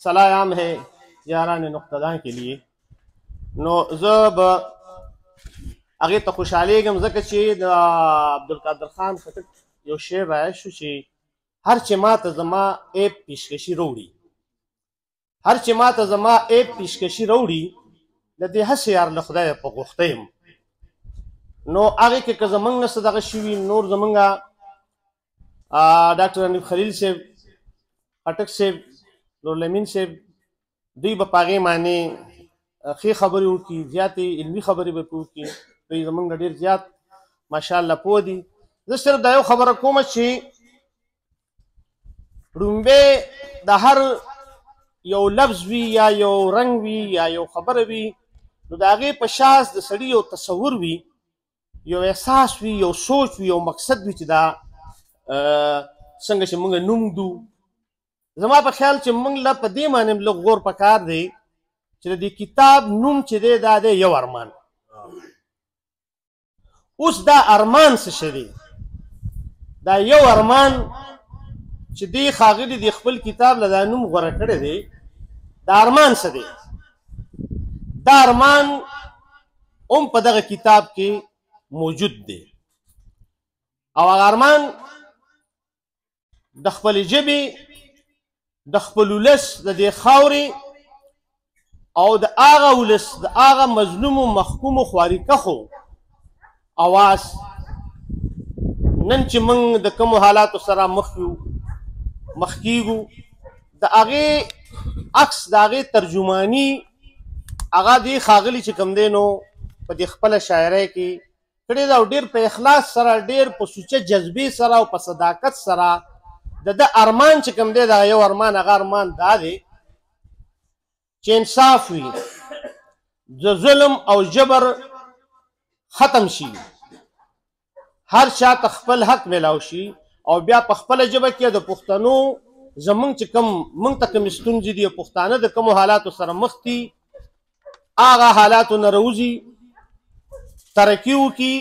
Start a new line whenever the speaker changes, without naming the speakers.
सलाम है यारान नुक्तदान के लिए नो जब هغې ته خوشحالېږم ځکه چې د عبدالقادر خان خټک یو شعر رایاد شو چې هر چې ماته زما عیب پیشکشي راوړي هر چې ماته زما عیب پیشکشي راوړي د دې هسې یار له خدایه په غوښته یم نو هغې کې که زموږ نه څه دغه شوي نور زموږ ډاکټر حنیف خلیل صاحب خټک صاحب نورالامین صاحب دوی به په هغې باندې ښې خبرې وکړي زیاتې علمي خبرې به پرې وکړي دوی زموږ نه ډېر زیات ماشاءالله پوه دي زه صرف دا یو خبره کوم چې ړومبی د هر یو لفظ وي یا یو رنګ وي یا یو خبره وي نو د هغې په شاس د سړي یو تصور وي یو احساس وي یو سوچ وي یو مقصد وي چې دا څنګه چې موږ نوم دو زما په خیال چې موږ له په دې باندې لږ غور پکار دی چې د دې کتاب نوم چې دی دا دی یو ارمان اوس دا ارمان څه شی دی دا یو ارمان چې دی ښاغلي د خپل کتاب له دا نوم غوره کړی دی دا ارمان څه دی دا ارمان هم په دغه کتاب کې موجود دی او هغه ارمان د خپلې ژبې د خپل ولس د دې خاورې او د هغه ولس د هغه مظلومو محکومو خوارکښو اواز نن چې موږ د کومو حالاتو سره مخ کیږو د هغې عکس د هغې ترجماني هغه دې ښاغلي چې کوم دی نو په دې خپله شاعرۍ کې کړې ده او ډېر په اخلاص سره ډېر په سوچه جذبې سره او په صداقت سره د ده ارمان چې کوم دی دغه یو ارمان هغه ارمان دا دی چې انصاف وي د ظلم او جبر ختم شي هر چا ته خپل حق میلاو شي او بیا په خپله ژبه کې د پښتنو زموږ چې کوم موږ ته کومې ستونزې دي پښتانه د کومو حالاتو سره مخ دي هغه حالاتو نه راوځي ترقي وکړي